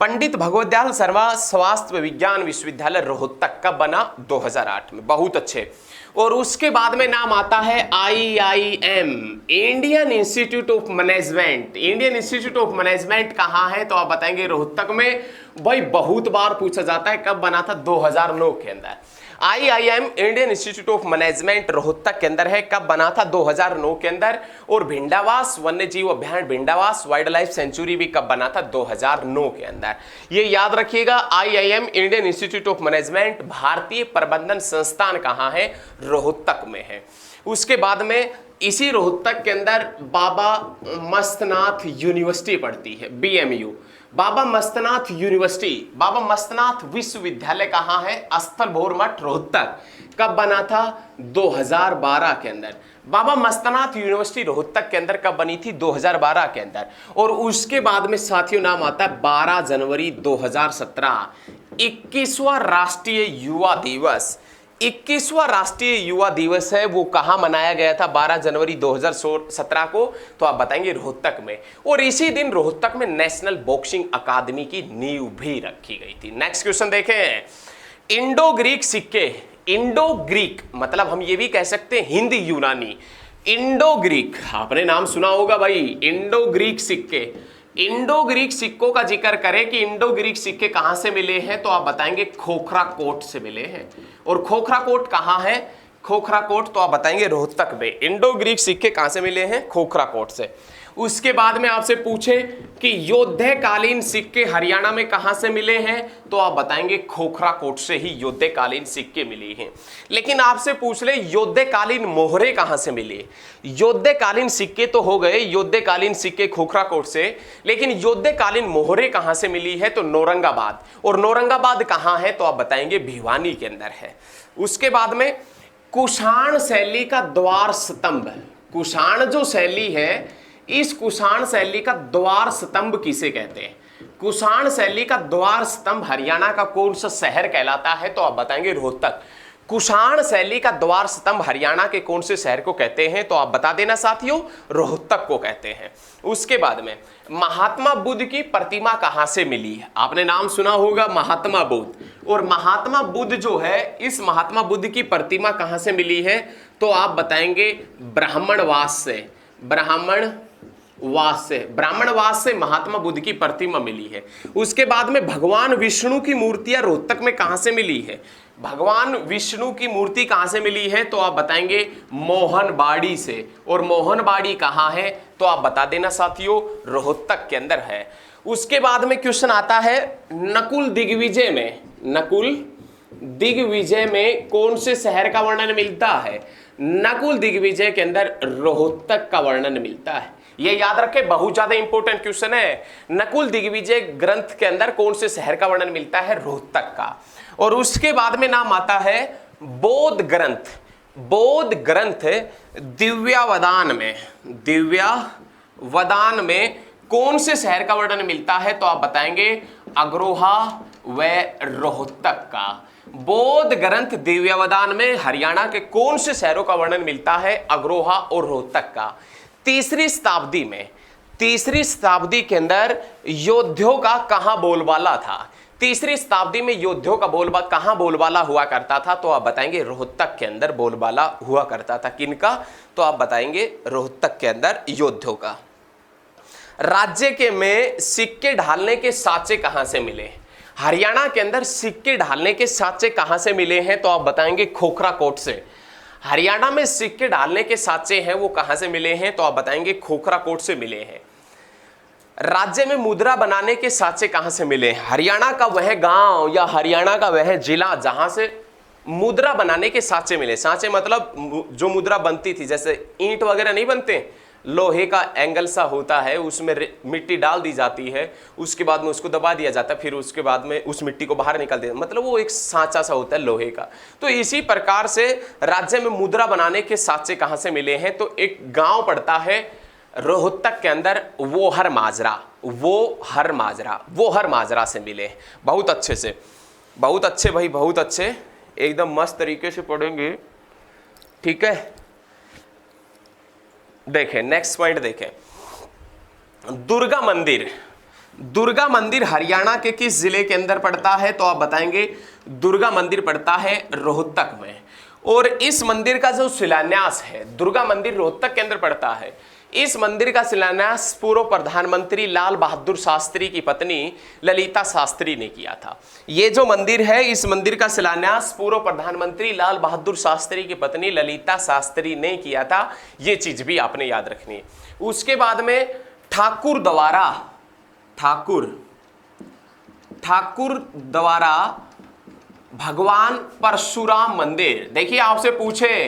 पंडित भगवत दयाल शर्मा स्वास्थ्य विज्ञान विश्वविद्यालय रोहतक कब बना? 2008 में। बहुत अच्छे। और उसके बाद में नाम आता है IIM, Indian institute of management. Indian institute of management कहाँ है? तो आप बताएंगे रोहतक में। भाई बहुत बार पूछा जाता है कब बना था? 2009 के अंदर। IIM Indian institute of management Rohtak के अंदर है। कब बना था? 2009 के अंदर। और भिंडावास वन्य जीव अभ्यारण्य भिंडावास वाइल्ड लाइफ सेंचुरी भी कब बना था? 2009 के अंदर। ये याद रखिएगा, IIM Indian institute of management भारतीय प्रबंधन संस्थान कहाँ है? रोहतक में है। उसके बाद में इसी रोहतक के अंदर बाबा मस्तनाथ यूनिवर्सिटी पड़ती है, BMU। बाबा मस्तनाथ यूनिवर्सिटी, बाबा मस्तनाथ विश्वविद्यालय कहाँ है? स्थल भोर मठ रोहतक। कब बना था? 2012 के अंदर। बाबा मस्तनाथ यूनिवर्सिटी रोहतक के अंदर कब बनी थी? 2012 के अंदर। और उसके बाद में साथियों नाम आता है 12 जनवरी 2017, 21वां राष्ट्रीय युवा दिवस। 21वां राष्ट्रीय युवा दिवस है, वो कहां मनाया गया था? 12 जनवरी 2017 को। तो आप बताएंगे रोहतक में। और इसी दिन रोहतक में नेशनल बॉक्सिंग अकादमी की नींव भी रखी गई थी। नेक्स्ट क्वेश्चन देखें। इंडो ग्रीक सिक्के, इंडो ग्रीक मतलब हम ये भी कह सकते हैं हिंदी यूनानी। इंडो ग्रीक आपने नाम सुना होगा भाई, इंडो ग्रीक सिक्के। इंडो ग्रीक सिक्कों का जिक्र करें कि इंडो ग्रीक सिक्के कहां से मिले हैं? तो आप बताएंगे खोखरा कोट से मिले हैं। और खोखरा कोट कहां है? खोखरा कोट तो आप बताएंगे रोहतक में। इंडो ग्रीक सिक्के कहां से मिले हैं? खोखरा कोट से। उसके बाद में आपसे पूछे कि योद्धकालीन सिक्के हरियाणा में कहां से मिले हैं? तो आप बताएंगे खोखरा कोट से ही योद्धकालीन सिक्के मिले हैं। लेकिन आपसे पूछ ले योद्धकालीन मोहरे कहां से मिले? योद्धकालीन सिक्के तो हो गए, योद्धकालीन सिक्के खोखरा कोट से, लेकिन योद्धकालीन मोहरे कहां से मिली है? तो नौरंगाबाद। और नौरंगाबाद कहां है? तो आप बताएंगे भिवानी के अंदर है। उसके बाद में कुषाण शैली का द्वार स्तंभ, कुषाण जो शैली है, इस कुषाण शैली का द्वार स्तंभ किसे कहते हैं? कुषाण शैली का द्वार स्तंभ हरियाणा का कौन सा शहर कहलाता है? तो आप बताएंगे रोहतक। कुषाण शैली का द्वार स्तंभ हरियाणा के कौन से शहर को कहते हैं? तो आप बता देना साथियों, रोहतक को कहते हैं। उसके बाद में महात्मा बुद्ध की प्रतिमा कहां से मिली? आपने नाम सुना होगा महात्मा बुद्ध, और महात्मा बुद्ध जो है, इस महात्मा बुद्ध की प्रतिमा कहां से मिली है? तो आप बताएंगे ब्राह्मणवास से। ब्राह्मणवास से महात्मा बुद्ध की प्रतिमा मिली है। उसके बाद में भगवान विष्णु की मूर्तियां रोहतक में कहां से मिली है? भगवान विष्णु की मूर्ति कहां से मिली है? तो आप बताएंगे मोहनबाड़ी से। और मोहनबाड़ी कहां है? तो आप बता देना साथियों, रोहतक के अंदर है। उसके बाद में क्वेश्चन आता है नकुल दिग्विजय में। नकुल दिग्विजय में कौन से शहर का वर्णन मिलता है? नकुल दिग्विजय के अंदर रोहतक का वर्णन मिलता है। ये याद रखें, बहुत ज्यादा इंपॉर्टेंट क्वेश्चन है। नकुल दिग्विजय ग्रंथ के अंदर कौन से शहर का वर्णन मिलता है? रोहतक का। और उसके बाद में नाम आता है बौद्ध ग्रंथ। बौद्ध ग्रंथ दिव्यावदान में। दिव्यावदान में कौन से शहर का वर्णन मिलता है? तो आप बताएंगे अग्रोहा व रोहतक का। बौद्ध ग्रंथ दिव्यावदान में हरियाणा के कौन से शहरों का वर्णन मिलता है? अग्रोहा और रोहतक का। तीसरी शताब्दी के अंदर योद्धियों का कहां बोलबाला था? तीसरी शताब्दी में योद्धियों का कहां बोलबाला हुआ करता था? तो आप बताएंगे रोहतक के अंदर बोलबाला हुआ करता था। किनका? तो आप बताएंगे रोहतक के अंदर योद्धियों का। राज्य के में सिक्के ढालने के साँचे कहां से मिले? हरियाणा के अंदर सिक्के ढालने के साँचे कहां से मिले हैं? तो आप बताएंगे खोखरा कोट से। हरियाणा में सिक्के डालने के साँचे हैं वो कहां से मिले हैं? तो आप बताएंगे खोखरा कोट से मिले हैं। राज्य में मुद्रा बनाने के साँचे कहां से मिले? हरियाणा का वह गांव या हरियाणा का वह जिला जहां से मुद्रा बनाने के साँचे मिले। साँचे मतलब जो मुद्रा बनती थी, जैसे ईंट वगैरह नहीं बनते, लोहे का एंगल सा होता है, उसमें मिट्टी डाल दी जाती है, उसके बाद में उसको दबा दिया जाता है, फिर उसके बाद में उस मिट्टी को बाहर निकाल दिया, मतलब वो एक सांचा सा होता है लोहे का। तो इसी प्रकार से राज्य में मुद्रा बनाने के साँचे कहाँ से मिले हैं? तो एक गांव पड़ता है रोहतक के अंदर, वोहर माजरा से मिले। बहुत अच्छे से, बहुत अच्छे भाई, बहुत अच्छे, एकदम मस्त तरीके से पढ़ेंगे, ठीक है। देखें नेक्स्ट पॉइंट देखें, दुर्गा मंदिर हरियाणा के किस जिले के अंदर पड़ता है? तो आप बताएंगे दुर्गा मंदिर पड़ता है रोहतक में। और इस मंदिर का जो शिलान्यास है, दुर्गा मंदिर रोहतक के अंदर पड़ता है। इस मंदिर का शिलान्यास पूर्व प्रधानमंत्री लाल बहादुर शास्त्री की पत्नी ललिता शास्त्री ने किया था। ये जो मंदिर है, इस मंदिर का शिलान्यास पूर्व प्रधानमंत्री लाल बहादुर शास्त्री की पत्नी ललिता शास्त्री ने किया था। ये चीज भी आपने याद रखनी है। उसके बाद में ठाकुर द्वारा भगवान परशुराम मंदिर। देखिए आपसे पूछे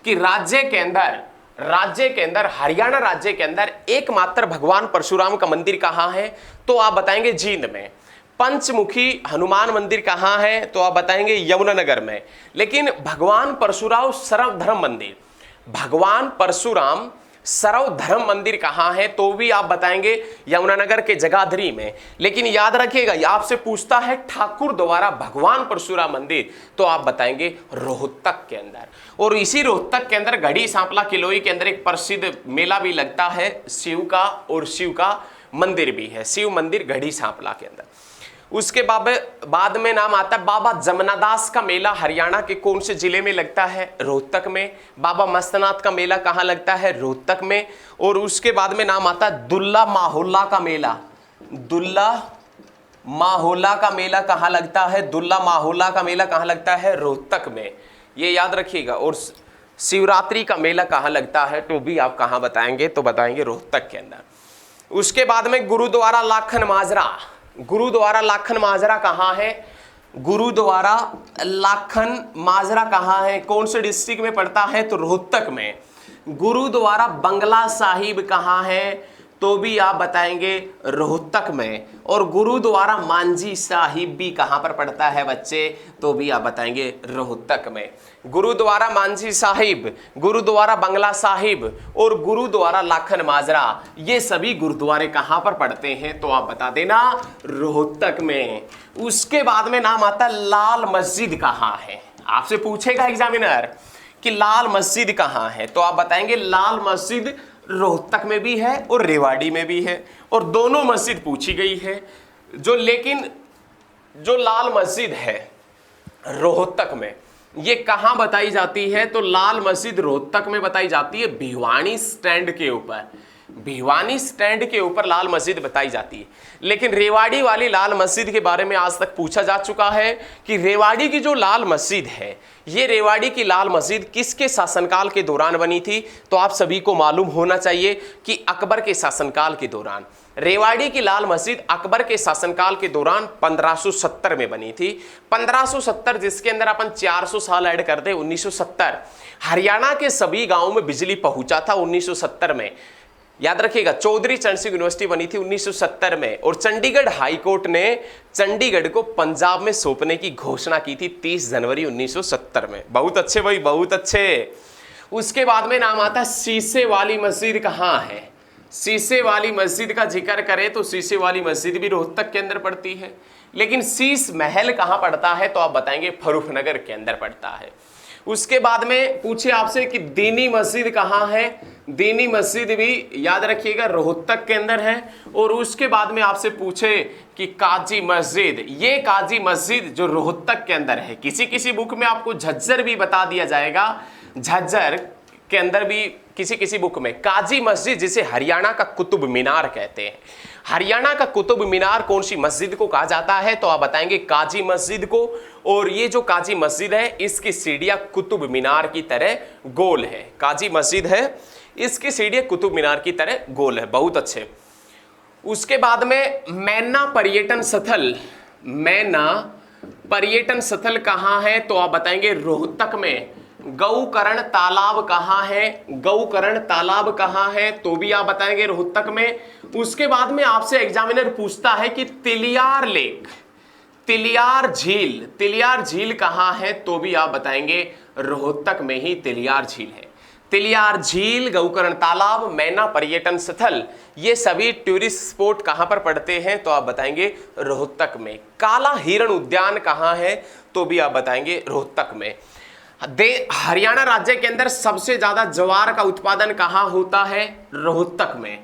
कि राज्य के अंदर हरियाणा राज्य के अंदर एकमात्र भगवान परशुराम का मंदिर कहां है? तो आप बताएंगे जींद में। पंचमुखी हनुमान मंदिर कहां है? तो आप बताएंगे यमुनानगर में। लेकिन भगवान परशुराम सर्वधर्म मंदिर कहां है? तो भी आप बताएंगे यमुनानगर के जगाधरी में। लेकिन याद रखिएगा, आपसे पूछता है ठाकुर द्वारा भगवान परशुराम मंदिर, तो आप बताएंगे रोहतक के अंदर। और इसी रोहतक के अंदर घड़ी सांपला किलोई के अंदर एक प्रसिद्ध मेला भी लगता है शिव का, और शिव का मंदिर भी है, शिव मंदिर घड़ी सांपला के अंदर। उसके बाद में नाम आता है बाबा जमनादास का मेला हरियाणा के कौन से जिले में लगता है? रोहतक में। बाबा मस्तनाथ का मेला कहाँ लगता है? रोहतक में। और उसके बाद में नाम आता है दुल्ला माहोल्ला का मेला। दुल्ला माहोल्ला का मेला कहाँ लगता है? दुल्ला माहोल्ला का मेला कहाँ लगता है? रोहतक में, ये याद रखिएगा। और शिवरात्रि का मेला कहाँ लगता है? तो भी आप कहाँ बताएंगे? तो बताएंगे रोहतक के अंदर। उसके बाद में गुरुद्वारा लाखन माजरा कहाँ है? गुरुद्वारा लाखन माजरा कहाँ है? कौन से डिस्ट्रिक्ट में पड़ता है? तो रोहतक में। गुरुद्वारा बंगला साहिब कहाँ है? तो भी आप बताएंगे रोहतक में। और गुरुद्वारा मांझी साहिब भी कहाँ पर पड़ता है बच्चे? तो भी आप बताएंगे रोहतक में। गुरुद्वारा मांझी साहिब, गुरुद्वारा बंगला साहिब और गुरुद्वारा लाखन माजरा, ये सभी गुरुद्वारे कहाँ पर पड़ते हैं? तो आप बता देना रोहतक में। उसके बाद में नाम आता है लाल मस्जिद कहाँ है? आपसे पूछेगा एग्जामिनर कि लाल मस्जिद कहाँ है, तो आप बताएंगे लाल मस्जिद रोहतक में भी है और रेवाड़ी में भी है, और दोनों मस्जिद पूछी गई है। लेकिन जो लाल मस्जिद है रोहतक में, ये कहाँ बताई जाती है, तो लाल मस्जिद रोहतक में बताई जाती है भिवानी स्टैंड के ऊपर। भिवानी स्टैंड के ऊपर लाल मस्जिद बताई जाती है। लेकिन रेवाड़ी वाली लाल मस्जिद के बारे में आज तक पूछा जा चुका है कि रेवाड़ी की जो लाल मस्जिद है, ये रेवाड़ी की लाल मस्जिद किसके शासनकाल के दौरान बनी थी, तो आप सभी को मालूम होना चाहिए कि अकबर के शासनकाल के दौरान। रेवाड़ी की लाल मस्जिद अकबर के शासनकाल के दौरान 1570 में बनी थी। 1570 जिसके अंदर अपन 400 साल ऐड कर दे 1970। हरियाणा के सभी गांवों में बिजली पहुंचा था 1970 में। याद रखिएगा, चौधरी चरण सिंह यूनिवर्सिटी बनी थी 1970 में, और चंडीगढ़ हाईकोर्ट ने चंडीगढ़ को पंजाब में सौंपने की घोषणा की थी 30 जनवरी 1970 में। बहुत अच्छे भाई, बहुत अच्छे। उसके बाद में नाम आता है शीशे वाली मस्जिद कहाँ है। शीशे वाली मस्जिद का जिक्र करें तो शीशे वाली मस्जिद भी रोहतक के अंदर पड़ती है। लेकिन शीश महल कहाँ पड़ता है, तो आप बताएंगे फर्रुखनगर के अंदर पड़ता है। उसके बाद में पूछे आपसे कि दीनी मस्जिद कहाँ है, दीनी मस्जिद भी याद रखिएगा रोहतक के अंदर है। और उसके बाद में आपसे पूछे कि काजी मस्जिद, ये काजी मस्जिद जो रोहतक के अंदर है, किसी किसी बुक में आपको झज्जर भी बता दिया जाएगा, झज्जर के अंदर भी किसी किसी बुक में। काजी मस्जिद जिसे हरियाणा का कुतुब मीनार कहते हैं। हरियाणा का कुतुब मीनार कौन सी मस्जिद को कहा जाता है, तो आप बताएंगे काजी मस्जिद को। और ये जो काजी मस्जिद है, इसकी सीढ़ियां कुतुब मीनार की तरह गोल है। काजी मस्जिद है, इसकी सीढ़ियां कुतुब मीनार की तरह गोल है। बहुत अच्छे। उसके बाद में मैना पर्यटन स्थल, मैना पर्यटन स्थल कहाँ है, तो आप बताएंगे रोहतक में। गौकर्ण तालाब कहाँ है, गौकर्ण तालाब कहाँ है, तो भी आप बताएंगे रोहतक में। उसके बाद में आपसे एग्जामिनर पूछता है कि तिलियार लेक, तिलियार झील, तिलियार झील कहाँ है, तो भी आप बताएंगे रोहतक में ही तिलियार झील है। तिलियार झील, गौकर्ण तालाब, मैना पर्यटन स्थल, ये सभी टूरिस्ट स्पॉट कहां पर पड़ते हैं, तो आप बताएंगे रोहतक में। काला हिरण उद्यान कहां है, तो भी आप बताएंगे रोहतक में। हरियाणा राज्य के अंदर सबसे ज्यादा ज्वार का उत्पादन कहां होता है, रोहतक में।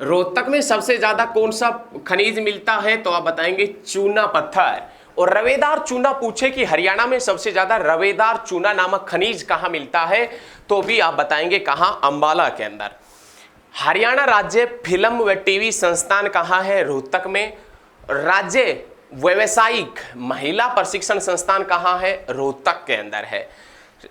रोहतक में सबसे ज्यादा कौन सा खनिज मिलता है, तो आप बताएंगे चूना पत्थर। और रवेदार चूना पूछे कि हरियाणा में सबसे ज्यादा रवेदार चूना नामक खनिज कहां मिलता है, तो भी आप बताएंगे कहां, अंबाला के अंदर। हरियाणा राज्य फिल्म व टीवी संस्थान कहां है, रोहतक में। राज्य व्यावसायिक महिला प्रशिक्षण संस्थान कहां है, रोहतक के अंदर है।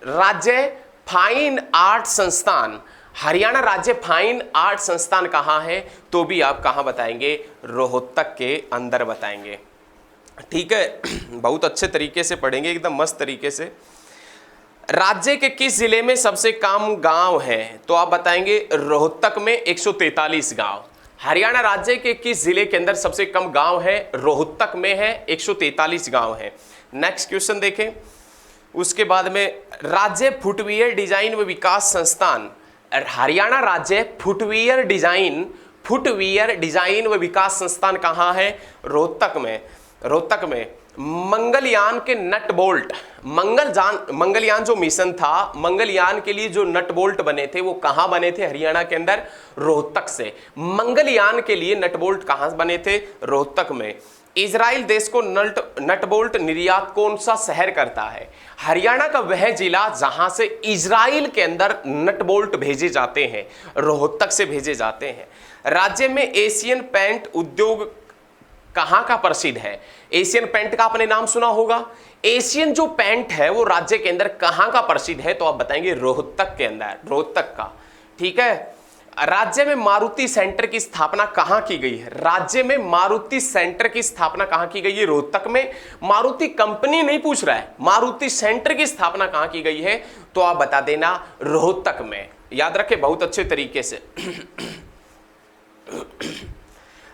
राज्य फाइन आर्ट संस्थान, हरियाणा राज्य फाइन आर्ट संस्थान कहां है, तो भी आप कहां बताएंगे, रोहतक के अंदर बताएंगे। ठीक है, बहुत अच्छे तरीके से पढ़ेंगे, एकदम मस्त तरीके से। राज्य के किस जिले में सबसे कम गांव है, तो आप बताएंगे रोहतक में 143 गांव। हरियाणा राज्य के किस जिले के अंदर सबसे कम गांव है, रोहतक में है, 143 गांव है। नेक्स्ट क्वेश्चन देखें। उसके बाद में राज्य फुटवियर डिजाइन व विकास संस्थान, हरियाणा राज्य फुटवियर डिजाइन व विकास संस्थान कहाँ है, रोहतक में। रोहतक में मंगलयान के नट बोल्ट, मंगलयान जो मिशन था, मंगलयान के लिए जो नट बोल्ट बने थे वो कहाँ बने थे, हरियाणा के अंदर, रोहतक से। मंगलयान के लिए नट बोल्ट कहाँ बने थे, रोहतक में। इजराइल देश को नट बोल्ट निर्यात कौन सा शहर करता है, हरियाणा का वह जिला जहां से इजराइल के अंदर नट बोल्ट भेजे जाते हैं, रोहतक से भेजे जाते हैं। राज्य में एशियन पेंट उद्योग कहां का प्रसिद्ध है, एशियन पेंट का आपने नाम सुना होगा। एशियन जो पेंट है वो राज्य के अंदर कहां का प्रसिद्ध है, तो आप बताएंगे रोहतक के अंदर, रोहतक का। ठीक है। राज्य में मारुति सेंटर की स्थापना कहां की गई है, राज्य में मारुति सेंटर की स्थापना कहां की गई है, रोहतक में। मारुति कंपनी नहीं पूछ रहा है, मारुति सेंटर की स्थापना कहां की गई है, तो आप बता देना रोहतक में। याद रखें बहुत अच्छे तरीके से।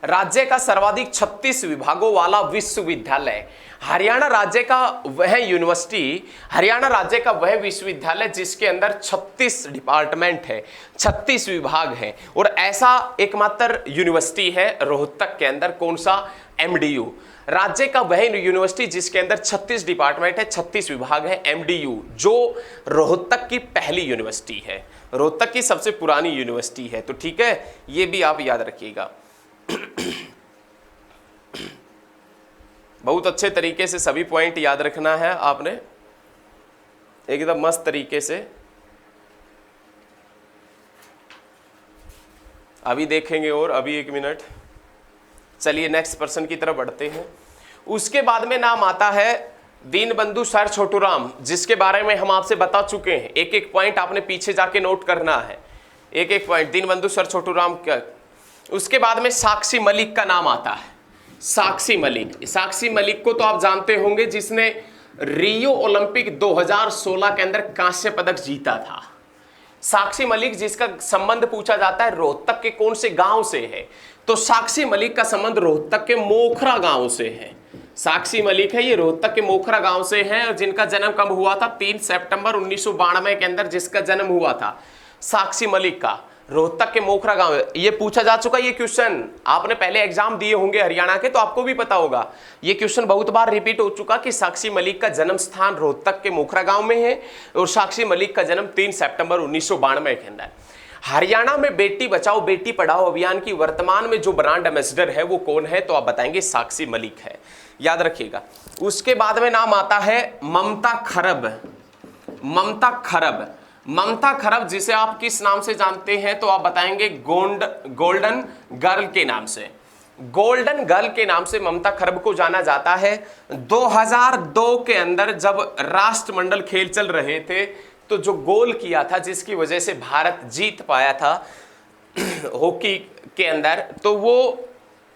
राज्य का सर्वाधिक 36 विभागों वाला विश्वविद्यालय, हरियाणा राज्य का वह यूनिवर्सिटी, हरियाणा राज्य का वह विश्वविद्यालय जिसके अंदर 36 डिपार्टमेंट है, 36 विभाग हैं। और ऐसा एकमात्र यूनिवर्सिटी है रोहतक के अंदर, कौन सा, MDU, राज्य का वह यूनिवर्सिटी जिसके अंदर 36 डिपार्टमेंट है, 36 विभाग है। MDU जो रोहतक की पहली यूनिवर्सिटी है, रोहतक की सबसे पुरानी यूनिवर्सिटी है। तो ठीक है, ये भी आप याद रखिएगा। बहुत अच्छे तरीके से सभी पॉइंट याद रखना है आपने, एकदम मस्त तरीके से। अभी देखेंगे और अभी 1 मिनट। चलिए नेक्स्ट पर्सन की तरफ बढ़ते हैं। उसके बाद में नाम आता है दीनबंधु सर छोटूराम, जिसके बारे में हम आपसे बता चुके हैं। एक एक पॉइंट आपने पीछे जाके नोट करना है, एक एक पॉइंट। दीनबंधु सर छोटूराम क्या। उसके बाद में साक्षी मलिक का नाम आता है। साक्षी मलिक, साक्षी मलिक को तो आप जानते होंगे, जिसने रियो ओलंपिक 2016 के अंदर कांस्य पदक जीता था। साक्षी मलिक जिसका संबंध पूछा जाता है रोहतक के कौन से गांव से है, तो साक्षी मलिक का संबंध रोहतक के मोखरा गांव से है। साक्षी मलिक है, ये रोहतक के मोखरा गांव से हैं, और जिनका जन्म कब हुआ था? 3 सितंबर 1992 के अंदर जिसका जन्म हुआ था साक्षी मलिक का, रोहतक के मोखरा गांव। ये पूछा जा चुका, ये क्वेश्चन आपने पहले एग्जाम दिए होंगे हरियाणा के, तो आपको भी पता होगा। ये क्वेश्चन बहुत बार रिपीट हो चुका कि साक्षी मलिक का जन्म स्थान रोहतक के मोखरा गांव में है, और साक्षी मलिक का जन्म 3 सितंबर 1992 के अंदर। हरियाणा में बेटी बचाओ बेटी पढ़ाओ अभियान की वर्तमान में जो ब्रांड एम्बेसडर है वो कौन है? तो आप बताएंगे साक्षी मलिक है, याद रखिएगा। उसके बाद में नाम आता है ममता खरब। ममता खरब, ममता खरब जिसे आप किस नाम से जानते हैं? तो आप बताएंगे गोल्डन गर्ल के नाम से। गोल्डन गर्ल के नाम से ममता खरब को जाना जाता है। 2002 के अंदर जब राष्ट्रमंडल खेल चल रहे थे, तो जो गोल किया था जिसकी वजह से भारत जीत पाया था हॉकी के अंदर, तो वो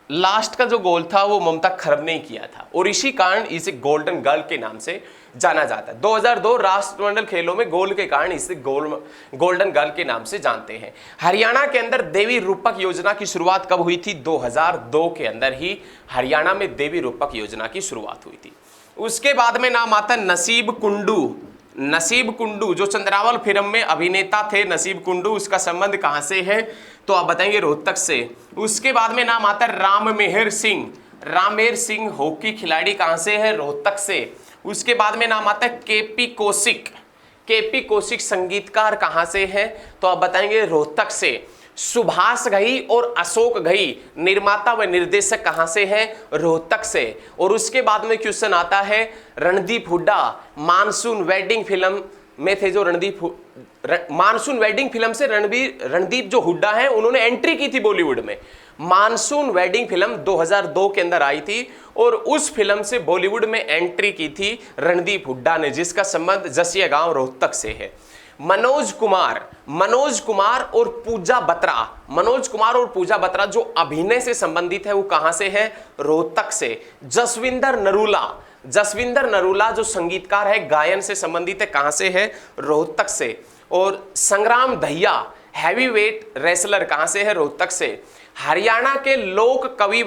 लास्ट का जो गोल था वो ममता खरब ने किया था, और इसी कारण इसे गोल्डन गर्ल के नाम से जाना जाता है। 2002 राष्ट्रमंडल खेलों में गोल के कारण इसे गोल्डन गर्ल के नाम से जानते हैं। हरियाणा के अंदर देवी रूपक योजना की शुरुआत कब हुई थी? 2002 के अंदर ही हरियाणा में देवी रूपक योजना की शुरुआत हुई थी। उसके बाद में नाम आता है नसीब कुंडू। नसीब कुंडू जो चंद्रावल फिल्म में अभिनेता थे, नसीब कुंडू, उसका संबंध कहां से है? तो आप बताएंगे रोहतक से। उसके बाद में नाम आता है राममेहर सिंह। राममेहर सिंह हॉकी खिलाड़ी कहां से है? रोहतक से। उसके बाद में नाम आता है केपी कौशिक। केपी कौशिक संगीतकार कहां से है? तो आप बताएंगे रोहतक से। सुभाष घई और अशोक घई निर्माता व निर्देशक कहां से हैं? रोहतक से। और उसके बाद में क्वेश्चन आता है Randeep Hooda monsoon wedding film में थे, जो मानसून वेडिंग फिल्म से रणदीप जो हुड्डा हैं उन्होंने एंट्री की थी बॉलीवुड में। मानसून वेडिंग फिल्म 2002 के अंदर आई थी, और उस फिल्म से बॉलीवुड में एंट्री की थी रणदीप हुड्डा ने, जिसका संबंध जसिया गांव रोहतक से है। मनोज कुमार और पूजा बत्रा, मनोज कुमार और पूजा बत्रा जो अभिनय से संबंधित है वो कहां से है? रोहतक से। जसविंदर नरूला जो संगीतकार है, गायन से संबंधित है, कहां से है? रोहतक से। और संग्राम दहिया हैवीवेट रेसलर कहां से है? रोहतक से। हरियाणा के लोक कवि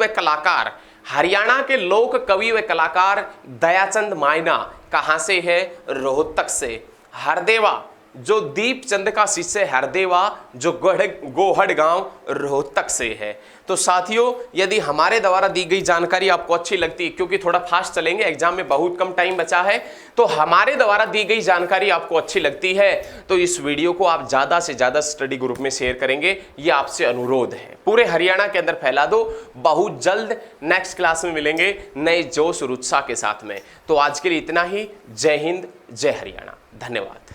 व कलाकार दयाचंद मायना कहां से है? रोहतक से। हरदेवा जो दीपचंद का शिष्य हरदेवा जो गोहड़ गांव रोहतक से है। तो साथियों, यदि हमारे द्वारा दी गई जानकारी आपको अच्छी लगती है, क्योंकि थोड़ा फास्ट चलेंगे, एग्जाम में बहुत कम टाइम बचा है, तो हमारे द्वारा दी गई जानकारी आपको अच्छी लगती है तो इस वीडियो को आप ज्यादा से ज्यादा स्टडी ग्रुप में शेयर करेंगे, ये आपसे अनुरोध है। पूरे हरियाणा के अंदर फैला दो। बहुत जल्द नेक्स्ट क्लास में मिलेंगे नए जोश और उत्साह के साथ में। तो आज के लिए इतना ही। जय हिंद, जय हरियाणा, धन्यवाद।